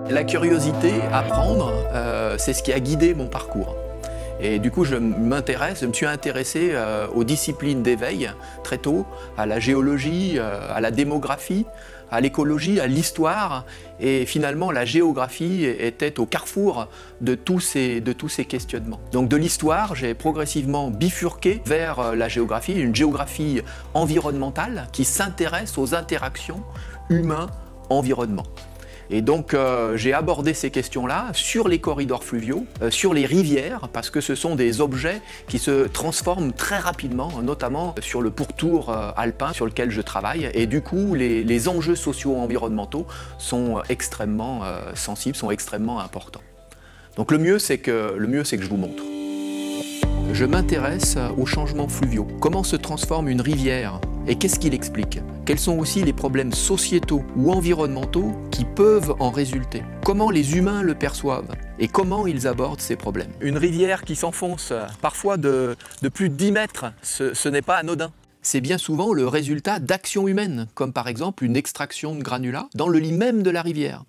La curiosité, apprendre, c'est ce qui a guidé mon parcours. Et du coup, je me suis intéressé aux disciplines d'éveil très tôt, à la géologie, à la démographie, à l'écologie, à l'histoire. Et finalement, la géographie était au carrefour de tous ces questionnements. Donc de l'histoire, j'ai progressivement bifurqué vers la géographie, une géographie environnementale qui s'intéresse aux interactions humains-environnement. Et donc j'ai abordé ces questions-là sur les corridors fluviaux, sur les rivières, parce que ce sont des objets qui se transforment très rapidement, notamment sur le pourtour alpin sur lequel je travaille. Et du coup, les enjeux socio-environnementaux sont extrêmement sensibles, sont extrêmement importants. Donc le mieux, c'est que je vous montre. Je m'intéresse aux changements fluviaux. Comment se transforme une rivière et qu'est-ce qu'il explique? Quels sont aussi les problèmes sociétaux ou environnementaux qui peuvent en résulter? Comment les humains le perçoivent et comment ils abordent ces problèmes? Une rivière qui s'enfonce parfois de plus de 10 mètres, ce n'est pas anodin. C'est bien souvent le résultat d'actions humaines, comme par exemple une extraction de granulats dans le lit même de la rivière.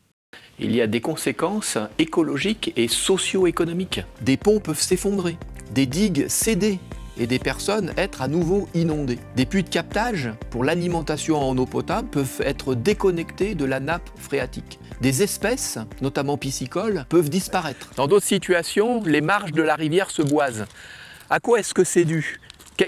Il y a des conséquences écologiques et socio-économiques. Des ponts peuvent s'effondrer, des digues céder et des personnes être à nouveau inondées. Des puits de captage pour l'alimentation en eau potable peuvent être déconnectés de la nappe phréatique. Des espèces, notamment piscicoles, peuvent disparaître. Dans d'autres situations, les marges de la rivière se boisent. À quoi est-ce que c'est dû?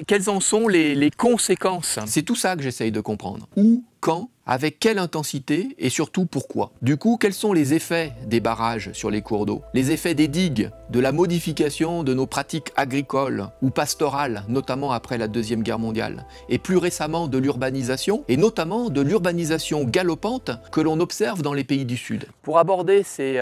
Quelles en sont les conséquences? C'est tout ça que j'essaye de comprendre. Où, quand, avec quelle intensité et surtout pourquoi. Du coup, quels sont les effets des barrages sur les cours d'eau? Les effets des digues, de la modification de nos pratiques agricoles ou pastorales, notamment après la Deuxième Guerre mondiale, et plus récemment de l'urbanisation, et notamment de l'urbanisation galopante que l'on observe dans les pays du Sud. Pour aborder ces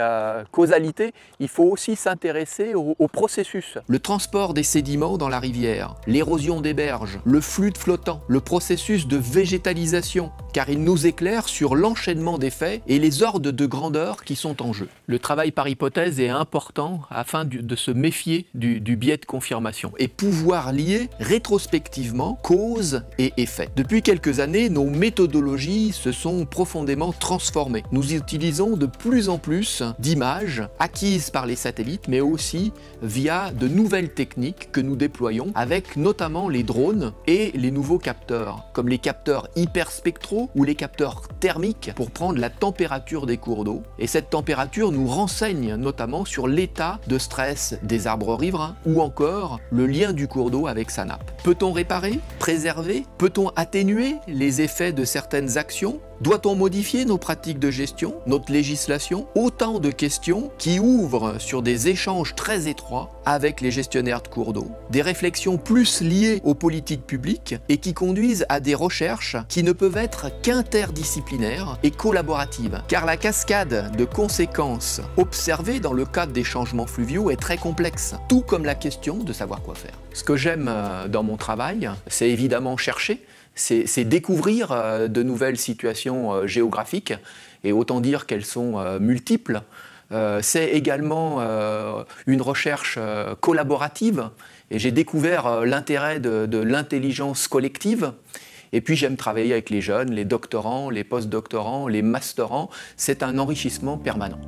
causalités, il faut aussi s'intéresser au processus. Le transport des sédiments dans la rivière, l'érosion des berges, le fluide flottant, le processus de végétalisation, car il nous éclaire sur l'enchaînement des faits et les ordres de grandeur qui sont en jeu. Le travail par hypothèse est important afin de se méfier du biais de confirmation et pouvoir lier rétrospectivement cause et effet. Depuis quelques années, nos méthodologies se sont profondément transformées. Nous utilisons de plus en plus d'images acquises par les satellites, mais aussi via de nouvelles techniques que nous déployons avec notamment les drones et les nouveaux capteurs, comme les capteurs hyperspectraux ou les capteurs thermiques pour prendre la température des cours d'eau. Et cette température nous renseigne notamment sur l'état de stress des arbres riverains ou encore le lien du cours d'eau avec sa nappe. Peut-on réparer, préserver? Peut-on atténuer les effets de certaines actions? Doit-on modifier nos pratiques de gestion, notre législation? Autant de questions qui ouvrent sur des échanges très étroits avec les gestionnaires de cours d'eau. Des réflexions plus liées aux politiques publiques et qui conduisent à des recherches qui ne peuvent être qu'interdisciplinaires et collaboratives. Car la cascade de conséquences observées dans le cadre des changements fluviaux est très complexe, tout comme la question de savoir quoi faire. Ce que j'aime dans mon travail, c'est évidemment chercher, c'est découvrir de nouvelles situations géographiques, et autant dire qu'elles sont multiples. C'est également une recherche collaborative, et j'ai découvert l'intérêt de l'intelligence collective. Et puis j'aime travailler avec les jeunes, les doctorants, les post-doctorants, les masterants. C'est un enrichissement permanent.